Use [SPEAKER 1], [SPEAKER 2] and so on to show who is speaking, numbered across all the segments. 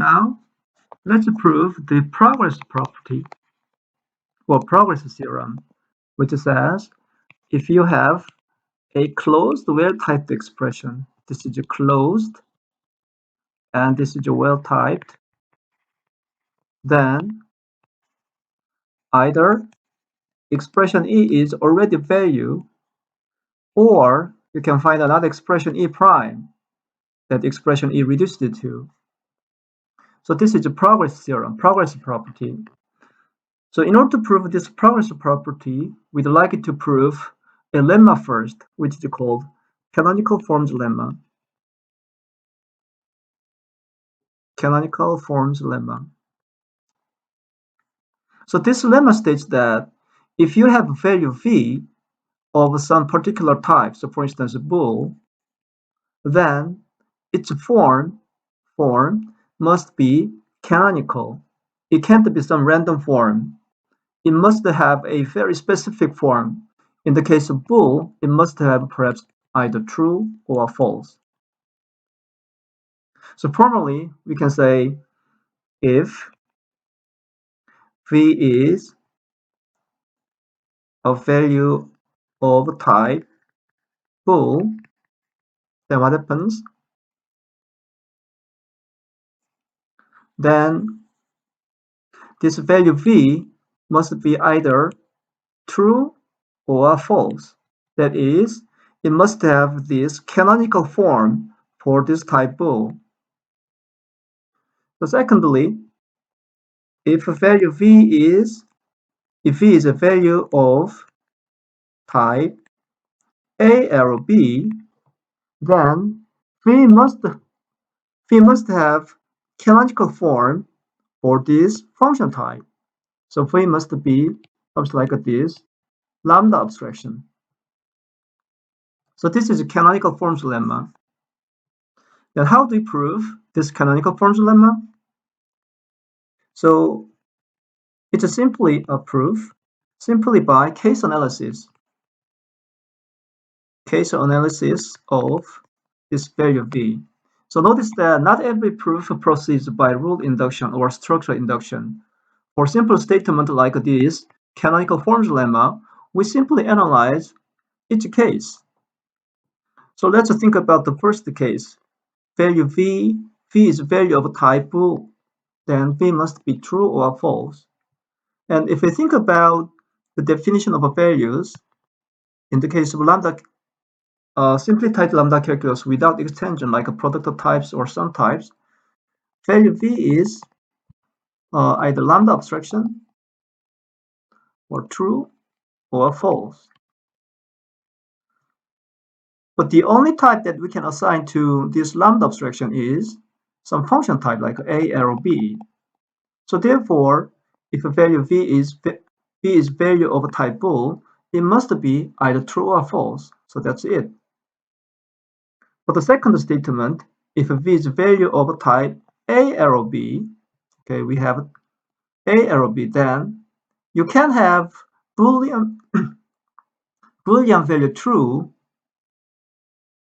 [SPEAKER 1] Now, let's prove the progress property or progress theorem, which says if you have a closed well-typed expression, this is a closed and this is a well-typed, then either expression E is already value, or you can find another expression E prime that expression E reduced it to. So this is a progress theorem, progress property. So in order to prove this progress property, we'd like it to prove a lemma first, which is called canonical forms lemma. Canonical forms lemma. So this lemma states that if you have value v of some particular type, so for instance bool, then its form must be canonical. It can't be some random form. It must have a very specific form. In the case of bool, it must have perhaps either true or false. So formally, we can say if v is a value of type bool, then what happens? Then this value v must be either true or false. That is, it must have this canonical form for this type bool. So secondly, if v is a value of type A arrow B, then v must have canonical form for this function type. So v must be something like this lambda abstraction. So this is a canonical forms lemma. Then how do we prove this canonical forms lemma? So it's simply a proof simply by case analysis of this value v. So notice that not every proof proceeds by rule induction or structural induction. For simple statement like this canonical forms lemma, we simply analyze each case. So let's think about the first case. Value v is value of type bool, then v must be true or false. And if we think about the definition of values, in the case of lambda, simply type lambda calculus without extension like a product of types or sum types, value v is either lambda abstraction or true or false. But the only type that we can assign to this lambda abstraction is some function type like a arrow b. So therefore, if a value v is value of a type bool, it must be either true or false. So that's it. For the second statement, if v is value of a type a arrow b, okay, we have a arrow b, then you can have Boolean value true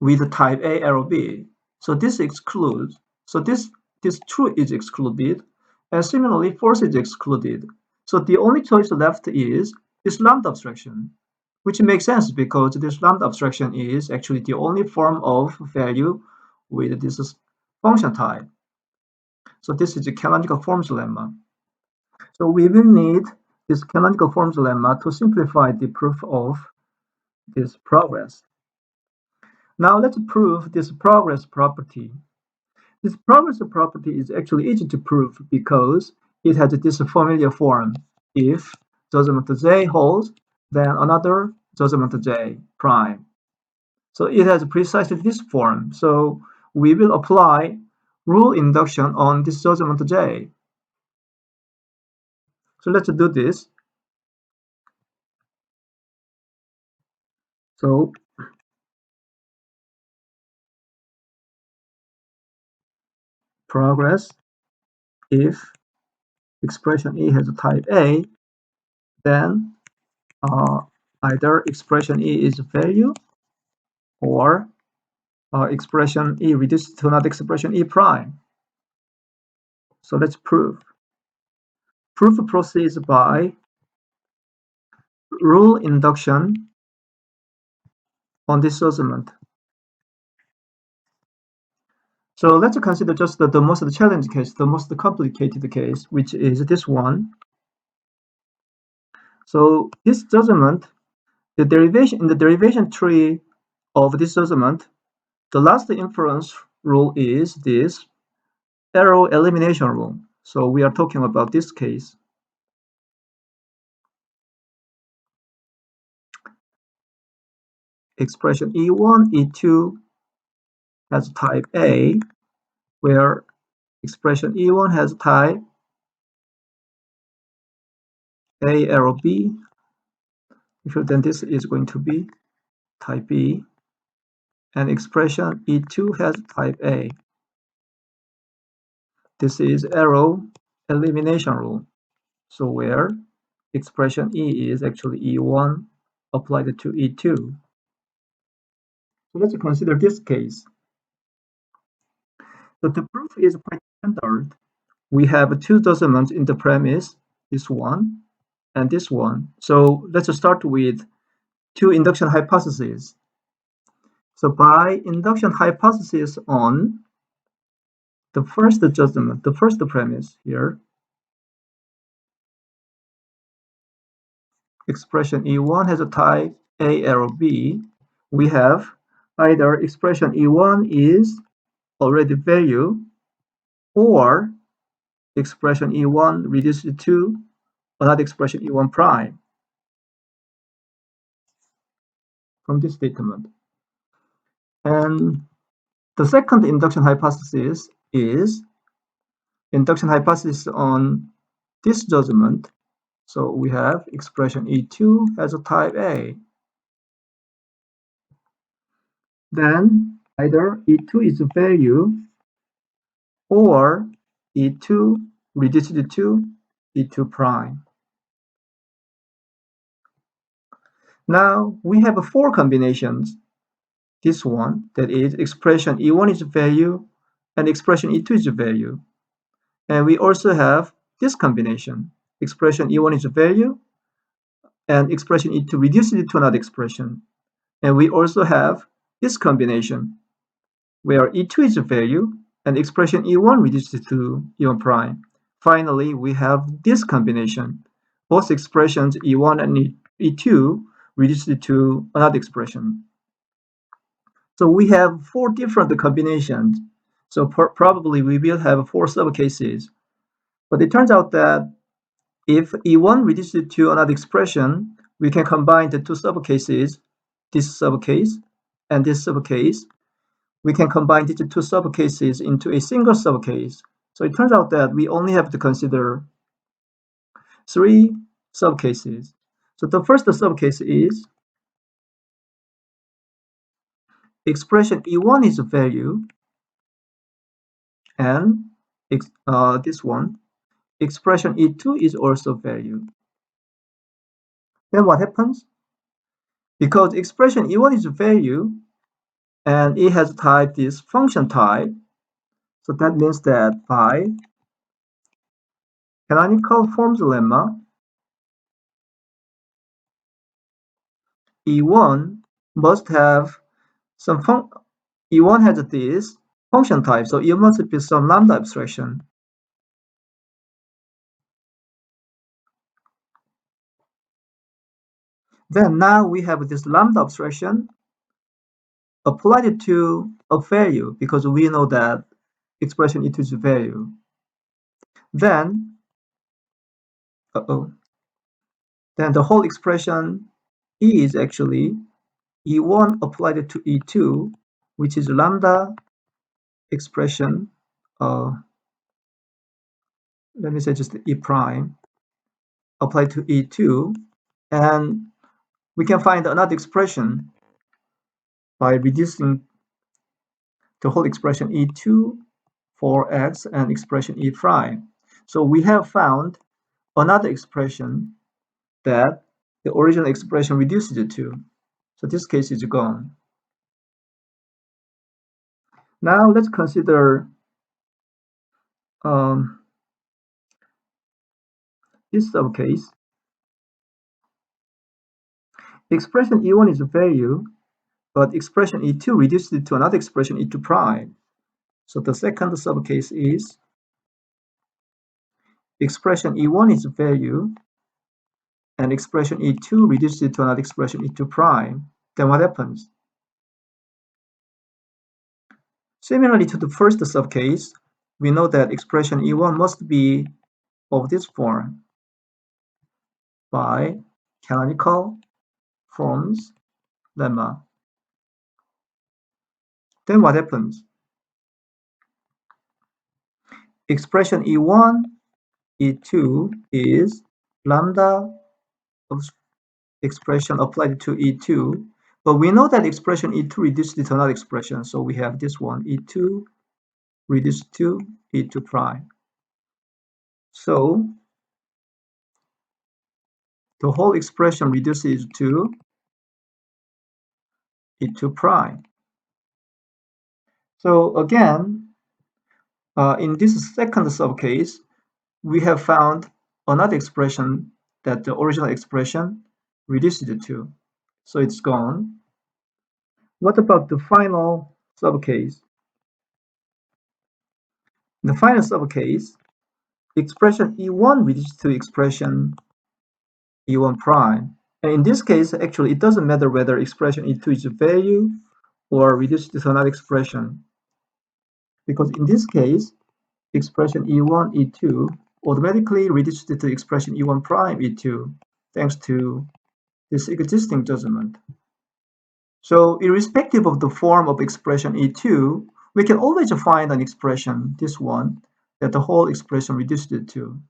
[SPEAKER 1] with the type a arrow b. So this excludes. So this true is excluded, and similarly false is excluded. So the only choice left is this lambda abstraction, which makes sense because this lambda abstraction is actually the only form of value with this function type. So this is a canonical forms lemma. So we will need this canonical forms lemma to simplify the proof of this progress. Now let's prove this progress property. This progress property is actually easy to prove because it has this familiar form. If j holds, then another j prime. So it has precisely this form. So we will apply rule induction on this j. So let's do this. So progress, if expression E has a type A, then either expression E is value or expression E reduced to another expression E prime. So let's prove. Proof proceeds by rule induction on this argument. So let's consider just the most challenging case, the most complicated case, which is this one. So this judgment, in the derivation tree of this judgment, the last inference rule is this error elimination rule. So we are talking about this case. Expression E1, E2 has type A, where expression E1 has type A arrow B. Then this is going to be type B, and expression E2 has type A. This is arrow elimination rule. So where expression E is actually E1 applied to E2. So let's consider this case. So the proof is quite standard. We have two judgments in the premise, this one and this one. So let's start with two induction hypotheses. So by induction hypothesis on the first judgment, the first premise here, expression E1 has a type A arrow B. We have either expression E1 is already value, or expression E1 reduced to another expression E1 prime from this statement. And the second induction hypothesis is induction hypothesis on this judgment. So we have expression E2 has a type A. Then either E2 is a value, or E2 reduced to E2 prime. Now we have four combinations. This one, that is expression E1 is a value and expression E2 is a value. And we also have this combination. Expression E1 is a value and expression E2 reduced to another expression. And we also have this combination where E2 is a value and expression E1 reduced to E1 prime. Finally, we have this combination, both expressions E1 and E2 reduced to another expression. So we have four different combinations. So probably we will have four subcases. But it turns out that if E1 reduced to another expression, we can combine the two subcases, this subcase and this subcase. We can combine these two subcases into a single subcase. So it turns out that we only have to consider three subcases. So the first subcase is expression E1 is a value, and this one, expression E2 is also value. Then what happens? Because expression E1 is a value, and it has type this function type, so that means that by canonical forms lemma, E1 must have some E1 has this function type, so it must be some lambda abstraction. Then now we have this lambda abstraction applied to a value, because we know that expression E2 is a value. Then, then the whole expression is actually E1 applied to E2, which is lambda expression, let me say just E prime, applied to E2, and we can find another expression by reducing the whole expression E2 for x and expression E prime. So we have found another expression that the original expression reduces it to. So this case is gone. Now let's consider this subcase, expression E1 is a value, but expression E2 reduces it to another expression E2 prime. So the second subcase is expression E1 is a value, and expression E2 reduces it to another expression E2 prime. Then what happens? Similarly to the first subcase, we know that expression E1 must be of this form by canonical forms lemma. Then what happens? Expression E1, E2 is lambda of expression applied to E2, but we know that expression E2 reduced to another expression, so we have this one, E2 reduced to E2 prime. So the whole expression reduces to E2 prime. So again, in this second subcase, we have found another expression that the original expression reduced it to. So it's gone. What about the final subcase? In the final subcase, expression E1 reduced to expression E1 prime. And in this case, actually, it doesn't matter whether expression E2 is a value or reduced to another expression. Because in this case, expression E1, E2 automatically reduced to expression E1 prime, E2, thanks to this existing judgment. So irrespective of the form of expression E2, we can always find an expression, this one, that the whole expression reduced it to.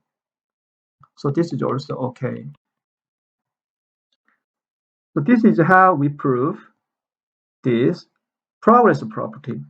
[SPEAKER 1] So this is also okay. So this is how we prove this progress property.